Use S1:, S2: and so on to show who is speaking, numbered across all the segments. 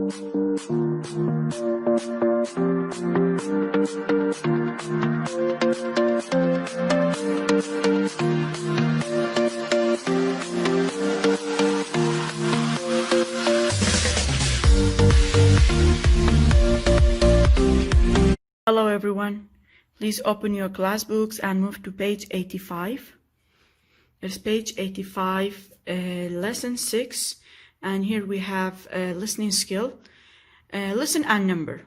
S1: Hello everyone, please open your class books and move to page 85. It's page 85, lesson 6, and here we have listening skill, listen and number.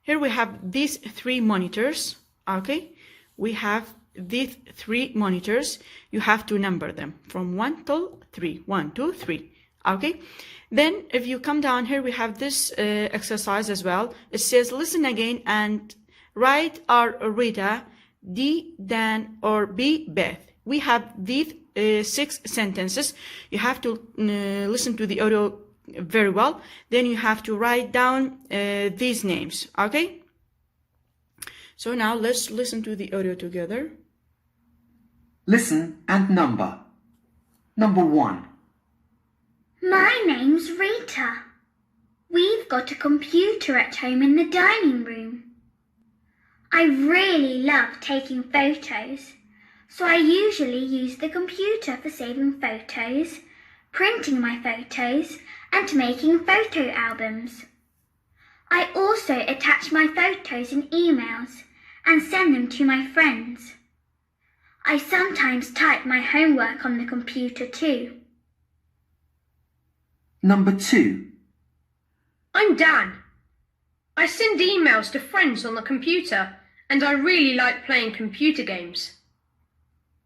S1: Here we have these 3 monitors, okay? We have these 3 monitors. You have to number them from 1 till 3, 1, 2, 3, okay? Then if you come down here, we have this exercise as well. It says listen again and write or Rita, D, Dan, or B, Beth. We have these 6 sentences. You have to listen to the audio very well. Then you have to write down these names, okay? So now let's listen to the audio together.
S2: Listen and number. Number 1.
S3: My name's Rita. We've got a computer at home in the dining room. I really love taking photos, so I usually use the computer for saving photos, printing my photos, and making photo albums. I also attach my photos in emails and send them to my friends. I sometimes type my homework on the computer too.
S2: Number 2.
S4: I'm Dan. I send emails to friends on the computer, and I really like playing computer games.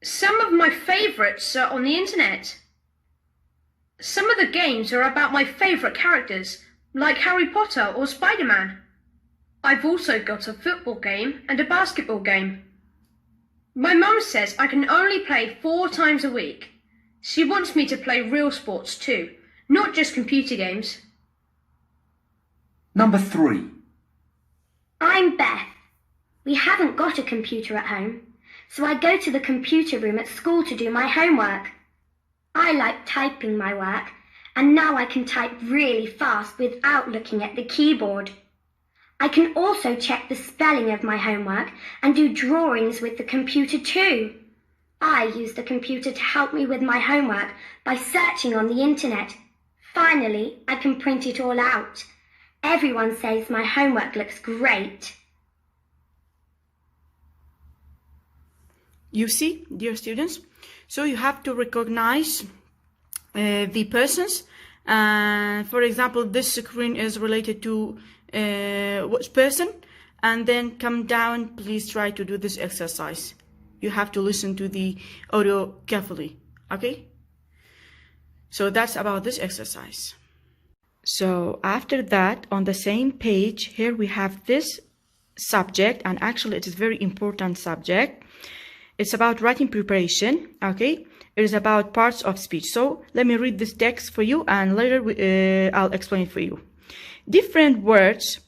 S4: Some of my favourites are on the internet. Some of the games are about my favourite characters, like Harry Potter or Spider-Man. I've also got a football game and a basketball game. My mum says I can only play 4 times a week. She wants me to play real sports too, not just computer games.
S2: Number 3.
S3: I'm Beth. We haven't got a computer at home, so I go to the computer room at school to do my homework. I like typing my work, and now I can type really fast without looking at the keyboard. I can also check the spelling of my homework and do drawings with the computer too. I use the computer to help me with my homework by searching on the internet. Finally, I can print it all out. Everyone says my homework looks great.
S1: You see, dear students, so you have to recognize the persons. For example, this screen is related to which person, and then come down. Please try to do this exercise. You have to listen to the audio carefully, okay? So that's about this exercise. So after that, on the same page, here we have this subject, and actually it is a very important subject. It's about writing preparation, okay? It is about parts of speech. So let me read this text for you, and later I'll explain it for you. Different words,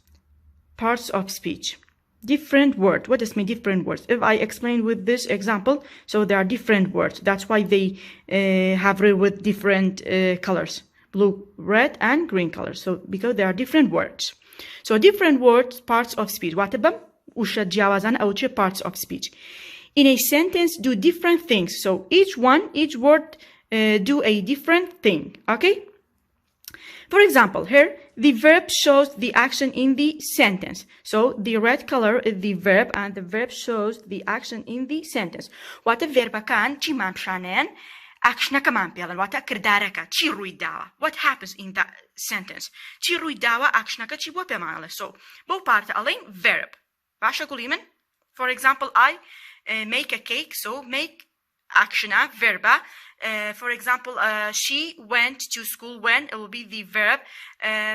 S1: parts of speech. Different word. What does mean different words? If I explain with this example, so there are different words. That's why they have read with different colors. Blue, red, and green colors. So because there are different words. So different words, parts of speech. Whatever, parts of speech. In a sentence, do different things. So each word do a different thing, okay? For example, here, the verb shows the action in the sentence. So the red color is the verb, and the verb shows the action in the sentence. What a verb can, chi man pshanen, action kaman pelan, what a kirdareka, chi ruidawa. What happens in that sentence? Chi ruidawa, action ka chi wapemale. So, bo parte alleen verb. Vasha kulimen? For example, I make a cake, so make actiona, verba. For example, she went to school when, it will be the verb.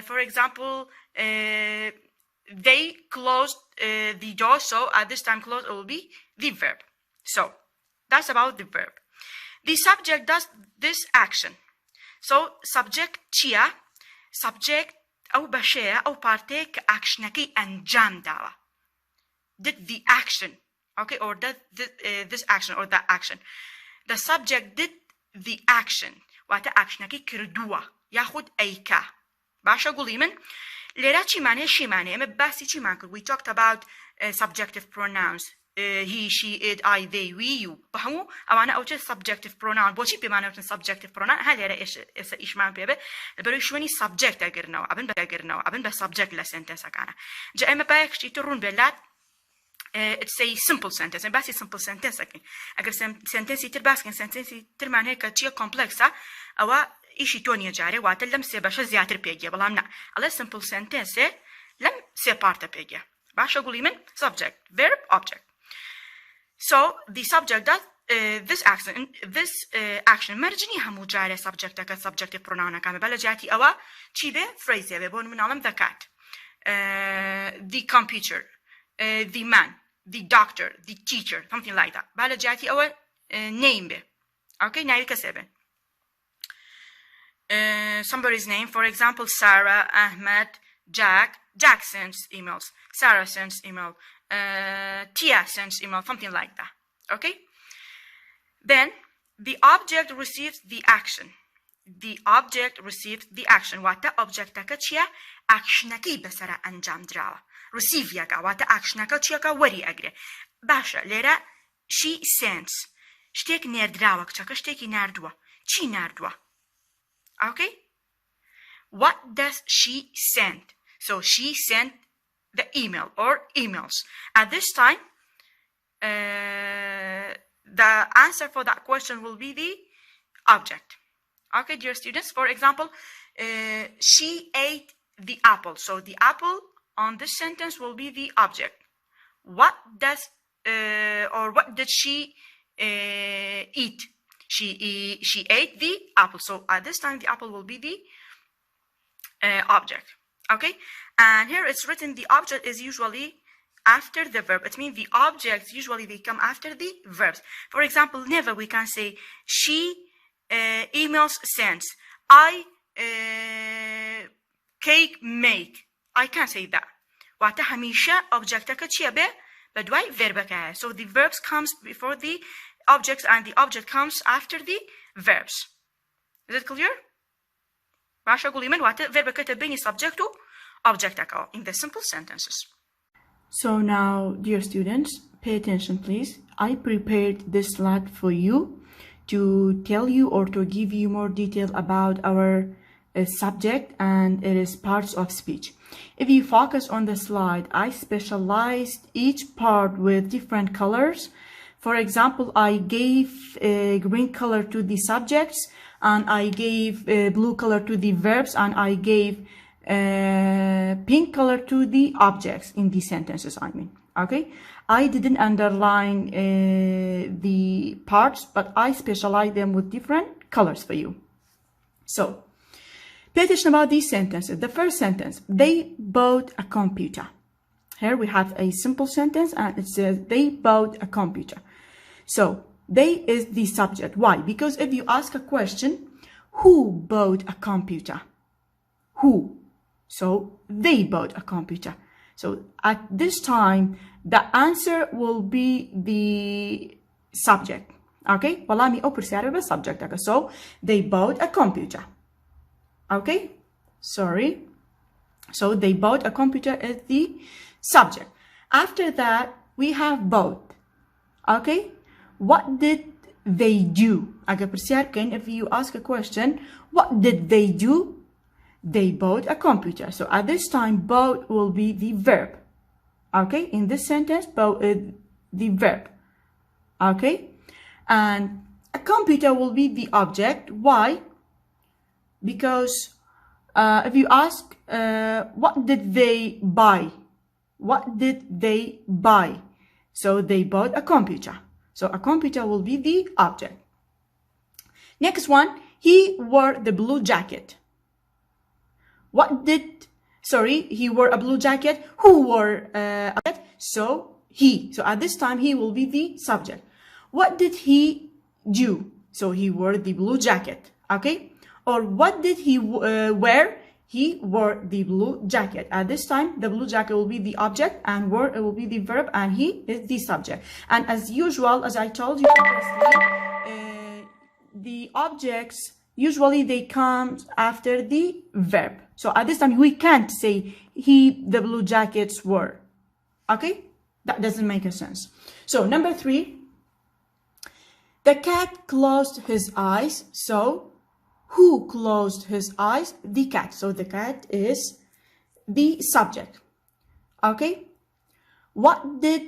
S1: For example, they closed the door, so at this time closed, it will be the verb. So that's about the verb. The subject does this action. So subject chia, subject أو بشيء أو parte action كي أنجام داوا. Did the action. Okay, or this action or that action. The subject did the action. Wata action كي كردوا ياخد أيكا. باشا قولي من ليرا چی معنی شی معنی اما بسی چی معنی we talked about subjective pronouns he she it I they we you بهمو اوانا او چه subjective pronoun بوچی بمعنی subjective pronoun هل ليرا ايش معنی بيبه برای شونی subject اگرناو ابن به subject لسنتنس اکانا جا اما بايك شتی ترون بلاد it's a simple sentence and بس simple sentence again اگر sentence تر بس كان sentence تر معناه كتير complex او إشي توني جاري واتل لم سباشة زيادة بيجي بلام نا على simple sentence لم سبارت بيجي باش أقولي من subject verb object so the subject does this action مرجني همو جاري subject كا subjective pronoun كا بلا جاتي أوا شيء به phrase بون من علم the cat the computer the man, the doctor, the teacher, something like that. بلا جاتي أول name به. Okay, نايل كسبن. Somebody's name, for example, Sarah, Ahmed, Jack. Jack sends emails. Sarah sends email. Tia sends email, something like that. Okay? Then the object receives the action. The object receives the action. What object تكتشيا action كي بسرا أنجام دراوا. receive ياكا وات action كتشيا وري أجري. باشا ليرا she sends. شتيك نردراوا كتشا شتيكي نردوا. چی نردوا. Okay? What does she send? So she sent the email or emails. At this time, the answer for that question will be the object. Okay, dear students, for example, she ate the apple. So the apple on this sentence will be the object. What does or what did she eat? She ate the apple. So at this time, the apple will be the object. Okay, and here it's written the object is usually after the verb. It means the objects usually they come after the verbs. For example, never we can say she emails sends. I cake make. I can't say that. وقتا همیشه object چیه به بدوی verb. So the verbs comes before the objects and the object comes after the verbs. Is it clear? باشا قولي من وقتا verb بيني subject و object in the simple sentences.
S5: So now, dear students, pay attention please. I prepared this slide for you to tell you or to give you more detail about our subject and it is parts of speech. If you focus on the slide, I specialized each part with different colors. For example, I gave a green color to the subjects and I gave a blue color to the verbs and I gave pink color to the objects in the sentences, I mean. Okay, I didn't underline the parts, but I specialize them with different colors for you. So, pay attention about these sentences. The first sentence, they bought a computer. Here we have a simple sentence and it says they bought a computer. So, they is the subject. Why? Because if you ask a question, who bought a computer? Who? So, they bought a computer. So, at this time, the answer will be the subject. Okay? Well, me operare the subject. So, they bought a computer. Okay? Sorry. So, they bought a computer as the subject. After that, we have both. Okay? What did they do? If you ask a question, what did they do? They bought a computer. So at this time, bought will be the verb. Okay? In this sentence, bought is the verb. Okay? And a computer will be the object. Why? Because if you ask, what did they buy? What did they buy? So they bought a computer. So a computer will be the object. Next one, he wore the blue jacket. He wore a blue jacket. Who wore a jacket? So he. So at this time, he will be the subject. What did he do? So he wore the blue jacket. Okay? Or what did he wear? He wore the blue jacket. At this time, the blue jacket will be the object and wore will be the verb and he is the subject. And as usual, as I told you previously, the objects usually they come after the verb. So at this time, we can't say the blue jackets were. Okay? That doesn't make a sense. So number 3, the cat closed his eyes. So who closed his eyes? The cat. So the cat is the subject. Okay? What did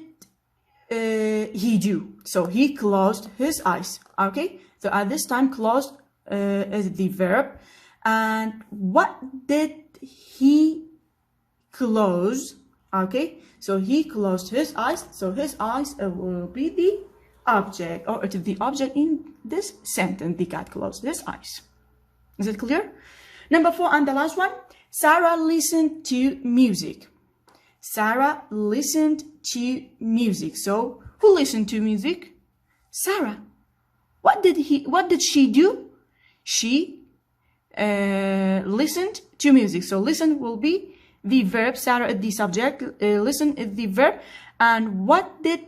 S5: he do? So he closed his eyes. Okay? So at this time, closed is the verb. And what did he close? Okay? So he closed his eyes. So his eyes will be the object, or it is the object in this sentence. The cat closed his eyes. Is it clear? Number 4 and the last one. Sarah listened to music. Sarah listened to music. So who listened to music? Sarah. What did she do? She listened to music. So listen will be the verb. Sarah is the subject. Listen is the verb. And what did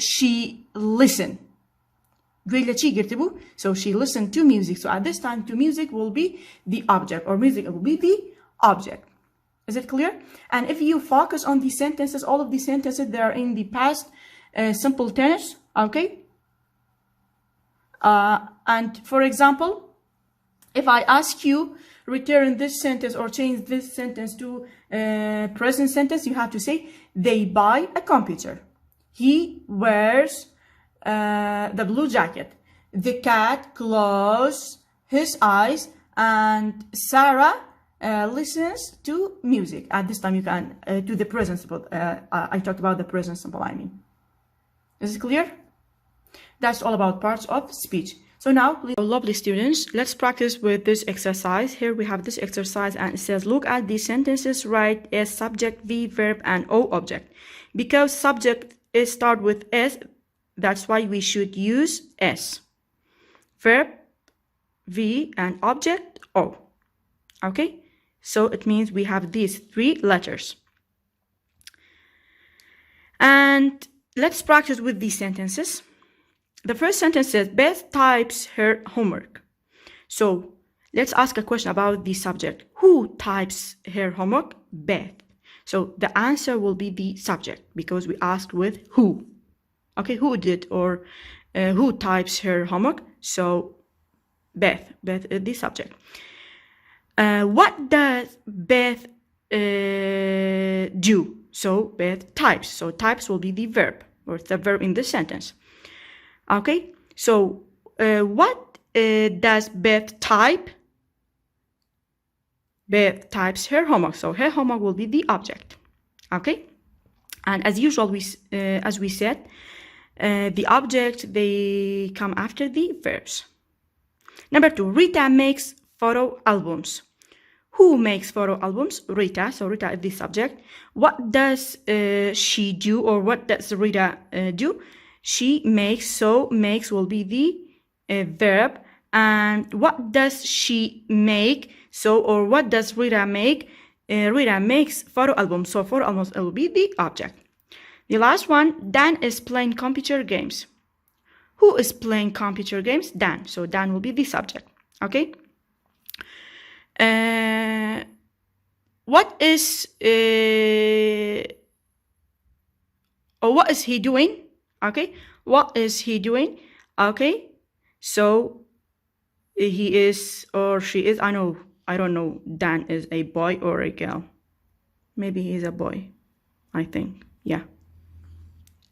S5: she listen? So she listened to music. So at this time, to music will be the object, or music will be the object. Is it clear? And if you focus on these sentences, all of these sentences, they are in the past simple tense. Okay? And for example, if I ask you, return this sentence or change this sentence to present sentence, you have to say, they buy a computer. He wears the blue jacket. The cat closed his eyes, and Sarah listens to music. At this time, you can do the present simple. I talked about the present simple, I mean. Is it clear? That's all about parts of speech. So now, please, lovely students, let's practice with this exercise. Here we have this exercise, and it says, look at these sentences, write S subject, V verb, and O object. Because subject is start with S, that's why we should use S. Verb, V, and object, O. Okay? So it means we have these 3 letters. And let's practice with these sentences. The first sentence says, Beth types her homework. So let's ask a question about the subject. Who types her homework? Beth. So the answer will be the subject, because we asked with who. Okay, who did, or who types her homework? So Beth is the subject. What does Beth do? So Beth types. So types will be the verb, or the verb in the sentence. Okay, so what does Beth type? Beth types her homework. So her homework will be the object. Okay, and as usual, as we said, the object, they come after the verbs. Number 2, Rita makes photo albums. Who makes photo albums? Rita. So Rita is the subject. What does she do, or what does Rita do? She makes. So makes will be the verb. And what does she make? So, or what does Rita make? Rita makes photo albums. So photo albums will be the object. The last one, Dan is playing computer games. Who is playing computer games? Dan. So Dan will be the subject. Okay. What is he doing? Okay. What is he doing? Okay. So he is, or she is. I don't know. Dan is a boy or a girl. Maybe he's a boy. I think. Yeah.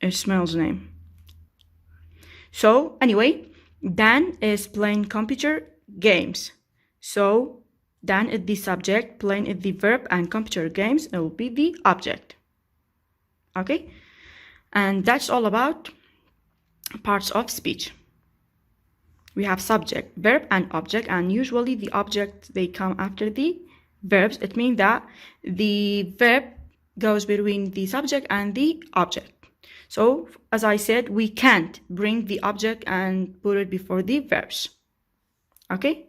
S5: Ismail's name. So anyway, Dan is playing computer games. So Dan is the subject, playing is the verb, and computer games will be the object. Okay, and that's all about parts of speech. We have subject, verb, and object, and usually the object, they come after the verbs. It means that the verb goes between the subject and the object. So, as I said, we can't bring the object and put it before the verbs. Okay?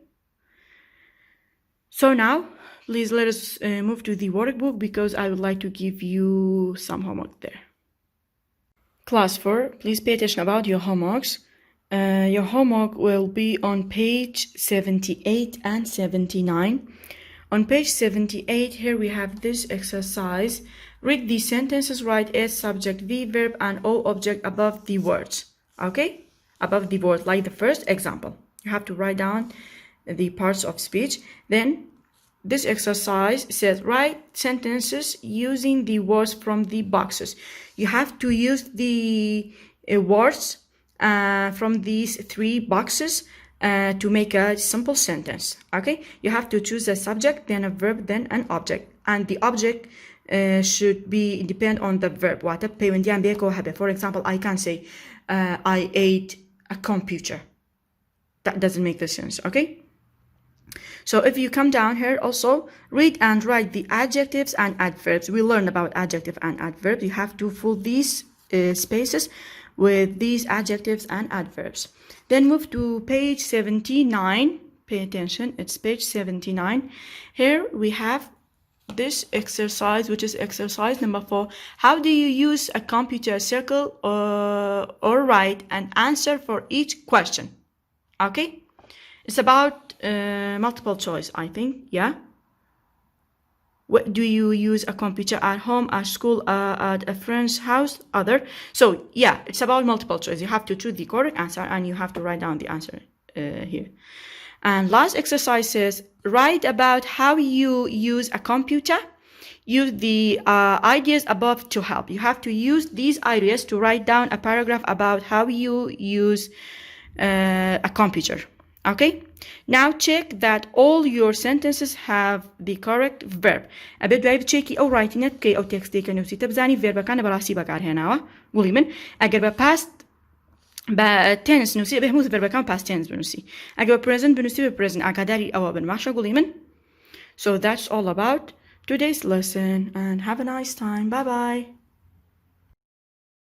S5: So now, please let us move to the workbook, because I would like to give you some homework there. Class 4, please pay attention about your homeworks. Your homework will be on page 78 and 79. On page 78, here we have this exercise. Read the sentences, write S, subject, V, verb, and O object above the words. Okay? Above the words, like the first example. You have to write down the parts of speech. Then, this exercise says, write sentences using the words from the boxes. You have to use the words from these three boxes to make a simple sentence. Okay, you have to choose a subject, then a verb, then an object, and the object should be depend on the verb. For example, I can say I ate a computer. That doesn't make the sense. Okay, so if you come down here, also read and write the adjectives and adverbs. We learned about adjective and adverbs. You have to fill these spaces with these adjectives and adverbs. Then move to page 79. Pay attention, it's page 79. Here we have this exercise, which is exercise number 4. How do you use a computer? Circle or write an answer for each question. Okay, it's about multiple choice, I think. Yeah. What do you use a computer at home, at school, at a friend's house, other? So yeah, it's about multiple choice. You have to choose the correct answer and you have to write down the answer here. And last exercise says, write about how you use a computer. Use the ideas above to help. You have to use these ideas to write down a paragraph about how you use a computer. Okay, now check that all your sentences have the correct verb. أبد باید چکی او writing که او text که نوسی تبزانی verb کنه براسی بکار هنوا قولی من اگر با past با tense نوسی به همون verb کن past tense بنوسی اگر با present بنوسی به present اگر داری او بن ماشا قولی من. So that's all about today's lesson and have a nice time. Bye bye.